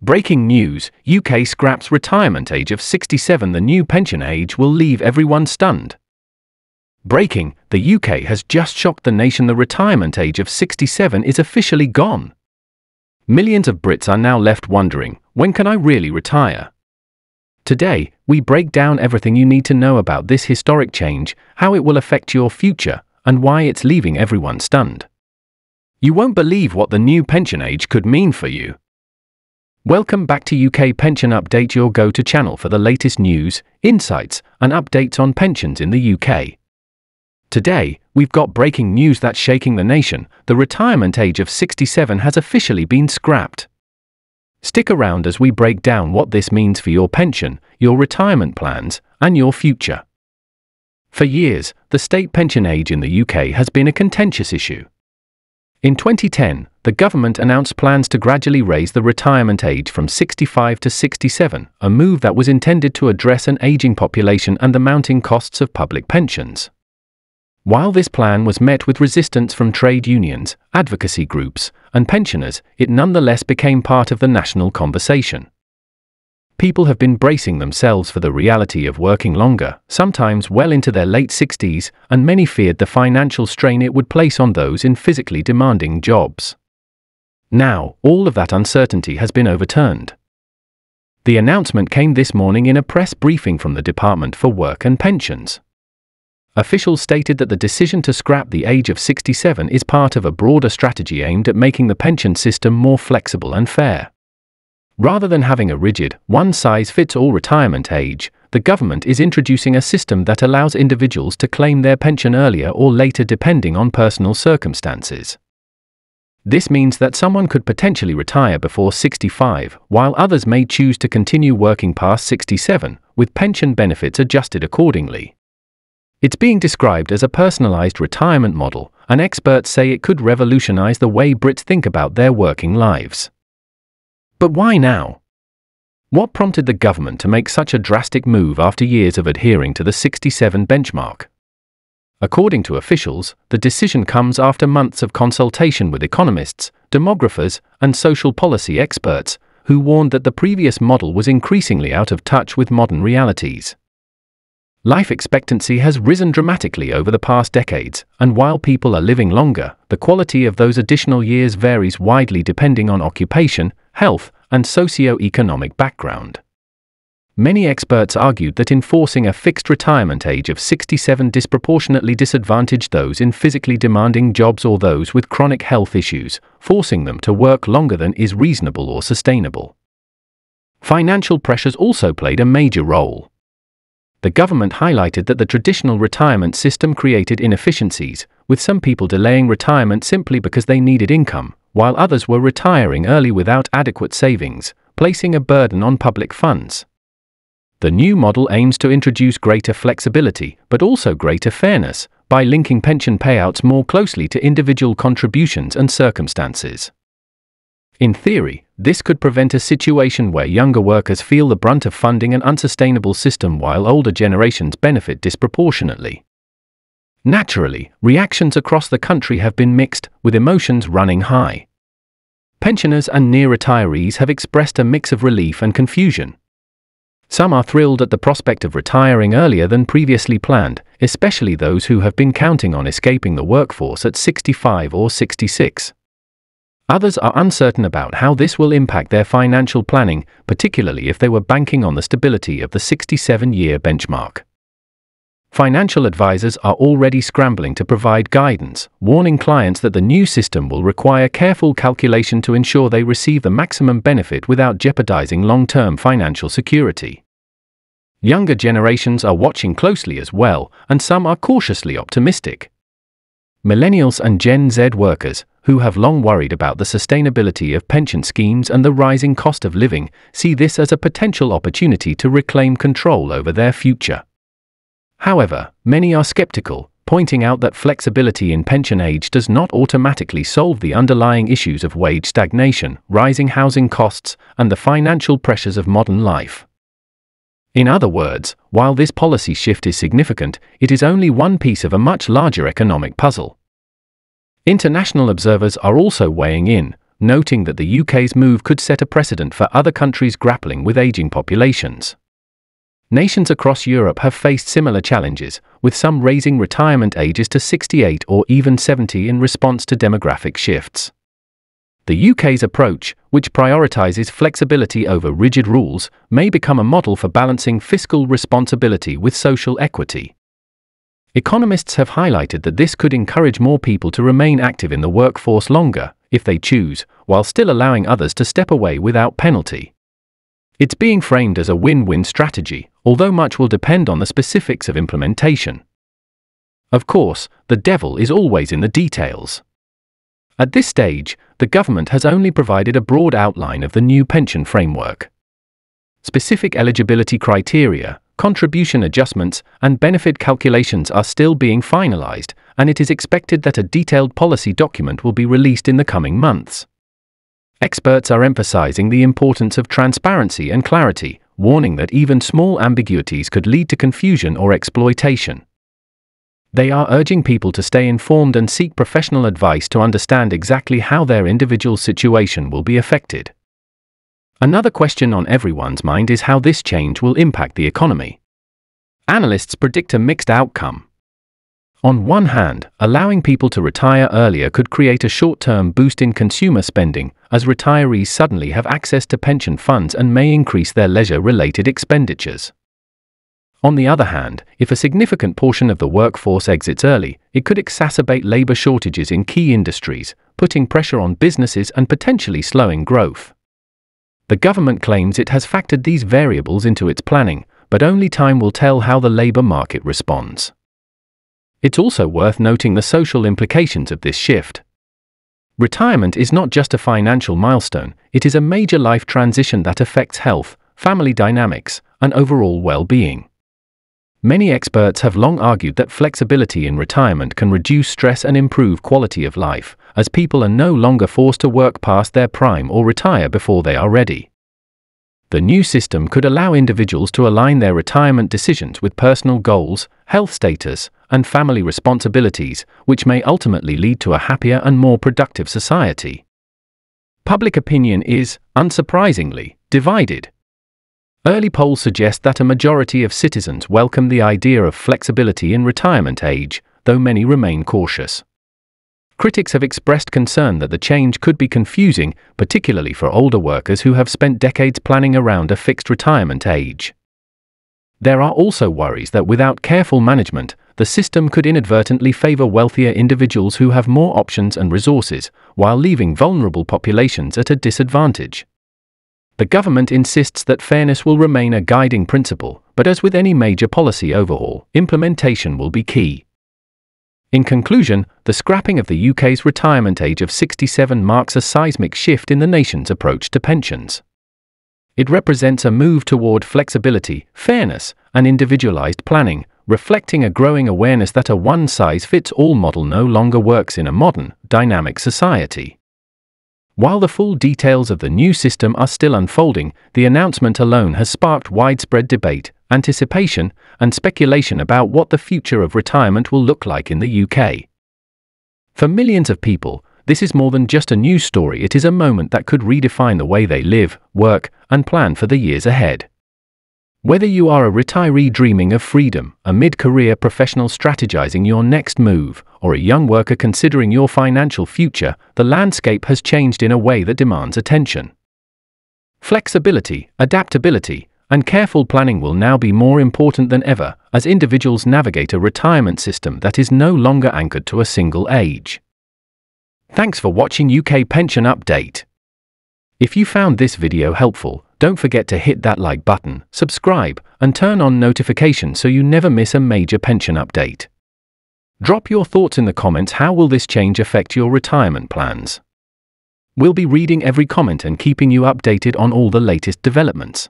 Breaking news: UK scraps retirement age of 67. The new pension age will leave everyone stunned. Breaking: the UK has just shocked the nation. The retirement age of 67 is officially gone. Millions of Brits are now left wondering, when can I really retire? Today, we break down everything you need to know about this historic change, how it will affect your future, and why it's leaving everyone stunned. You won't believe what the new pension age could mean for you. Welcome back to UK Pension Update, your go-to channel for the latest news, insights, and updates on pensions in the UK. Today, we've got breaking news that's shaking the nation. The retirement age of 67 has officially been scrapped. Stick around as we break down what this means for your pension, your retirement plans, and your future. For years, the state pension age in the UK has been a contentious issue. In 2010, the government announced plans to gradually raise the retirement age from 65 to 67, a move that was intended to address an aging population and the mounting costs of public pensions. While this plan was met with resistance from trade unions, advocacy groups, and pensioners, it nonetheless became part of the national conversation. People have been bracing themselves for the reality of working longer, sometimes well into their late 60s, and many feared the financial strain it would place on those in physically demanding jobs. Now, all of that uncertainty has been overturned. The announcement came this morning in a press briefing from the Department for Work and Pensions. Officials stated that the decision to scrap the age of 67 is part of a broader strategy aimed at making the pension system more flexible and fair. Rather than having a rigid, one-size-fits-all retirement age, the government is introducing a system that allows individuals to claim their pension earlier or later depending on personal circumstances. This means that someone could potentially retire before 65, while others may choose to continue working past 67, with pension benefits adjusted accordingly. It's being described as a personalized retirement model, and experts say it could revolutionize the way Brits think about their working lives. But why now? What prompted the government to make such a drastic move after years of adhering to the 67 benchmark? According to officials, the decision comes after months of consultation with economists, demographers, and social policy experts, who warned that the previous model was increasingly out of touch with modern realities. Life expectancy has risen dramatically over the past decades, and while people are living longer, the quality of those additional years varies widely depending on occupation, health, and socio-economic background. Many experts argued that enforcing a fixed retirement age of 67 disproportionately disadvantaged those in physically demanding jobs or those with chronic health issues, forcing them to work longer than is reasonable or sustainable. Financial pressures also played a major role. The government highlighted that the traditional retirement system created inefficiencies, with some people delaying retirement simply because they needed income, while others were retiring early without adequate savings, placing a burden on public funds. The new model aims to introduce greater flexibility, but also greater fairness, by linking pension payouts more closely to individual contributions and circumstances. In theory, this could prevent a situation where younger workers feel the brunt of funding an unsustainable system while older generations benefit disproportionately. Naturally, reactions across the country have been mixed, with emotions running high. Pensioners and near retirees have expressed a mix of relief and confusion. Some are thrilled at the prospect of retiring earlier than previously planned, especially those who have been counting on escaping the workforce at 65 or 66. Others are uncertain about how this will impact their financial planning, particularly if they were banking on the stability of the 67-year benchmark. Financial advisors are already scrambling to provide guidance, warning clients that the new system will require careful calculation to ensure they receive the maximum benefit without jeopardizing long-term financial security. Younger generations are watching closely as well, and some are cautiously optimistic. Millennials and Gen Z workers, who have long worried about the sustainability of pension schemes and the rising cost of living, see this as a potential opportunity to reclaim control over their future. However, many are skeptical, pointing out that flexibility in pension age does not automatically solve the underlying issues of wage stagnation, rising housing costs, and the financial pressures of modern life. In other words, while this policy shift is significant, it is only one piece of a much larger economic puzzle. International observers are also weighing in, noting that the UK's move could set a precedent for other countries grappling with aging populations. Nations across Europe have faced similar challenges, with some raising retirement ages to 68 or even 70 in response to demographic shifts. The UK's approach, which prioritizes flexibility over rigid rules, may become a model for balancing fiscal responsibility with social equity. Economists have highlighted that this could encourage more people to remain active in the workforce longer, if they choose, while still allowing others to step away without penalty. It's being framed as a win-win strategy, although much will depend on the specifics of implementation. Of course, the devil is always in the details. At this stage, the government has only provided a broad outline of the new pension framework. Specific eligibility criteria, contribution adjustments, and benefit calculations are still being finalized, and it is expected that a detailed policy document will be released in the coming months. Experts are emphasizing the importance of transparency and clarity, warning that even small ambiguities could lead to confusion or exploitation. They are urging people to stay informed and seek professional advice to understand exactly how their individual situation will be affected. Another question on everyone's mind is how this change will impact the economy. Analysts predict a mixed outcome. On one hand, allowing people to retire earlier could create a short-term boost in consumer spending, as retirees suddenly have access to pension funds and may increase their leisure-related expenditures. On the other hand, if a significant portion of the workforce exits early, it could exacerbate labor shortages in key industries, putting pressure on businesses and potentially slowing growth. The government claims it has factored these variables into its planning, but only time will tell how the labor market responds. It's also worth noting the social implications of this shift. Retirement is not just a financial milestone, it is a major life transition that affects health, family dynamics, and overall well-being. Many experts have long argued that flexibility in retirement can reduce stress and improve quality of life, as people are no longer forced to work past their prime or retire before they are ready. The new system could allow individuals to align their retirement decisions with personal goals, health status, and family responsibilities, which may ultimately lead to a happier and more productive society. Public opinion is, unsurprisingly, divided. Early polls suggest that a majority of citizens welcome the idea of flexibility in retirement age, though many remain cautious. Critics have expressed concern that the change could be confusing, particularly for older workers who have spent decades planning around a fixed retirement age. There are also worries that without careful management, the system could inadvertently favor wealthier individuals who have more options and resources, while leaving vulnerable populations at a disadvantage. The government insists that fairness will remain a guiding principle, but as with any major policy overhaul, implementation will be key. In conclusion, the scrapping of the UK's retirement age of 67 marks a seismic shift in the nation's approach to pensions. It represents a move toward flexibility, fairness, and individualized planning, reflecting a growing awareness that a one-size-fits-all model no longer works in a modern, dynamic society. While the full details of the new system are still unfolding, the announcement alone has sparked widespread debate, anticipation, and speculation about what the future of retirement will look like in the UK. For millions of people, this is more than just a news story, it is a moment that could redefine the way they live, work, and plan for the years ahead. Whether you are a retiree dreaming of freedom, a mid-career professional strategizing your next move, or a young worker considering your financial future, the landscape has changed in a way that demands attention. Flexibility, adaptability, and careful planning will now be more important than ever, as individuals navigate a retirement system that is no longer anchored to a single age. Thanks for watching UK Pension Update. If you found this video helpful, don't forget to hit that like button, subscribe, and turn on notifications so you never miss a major pension update. Drop your thoughts in the comments. How will this change affect your retirement plans? We'll be reading every comment and keeping you updated on all the latest developments.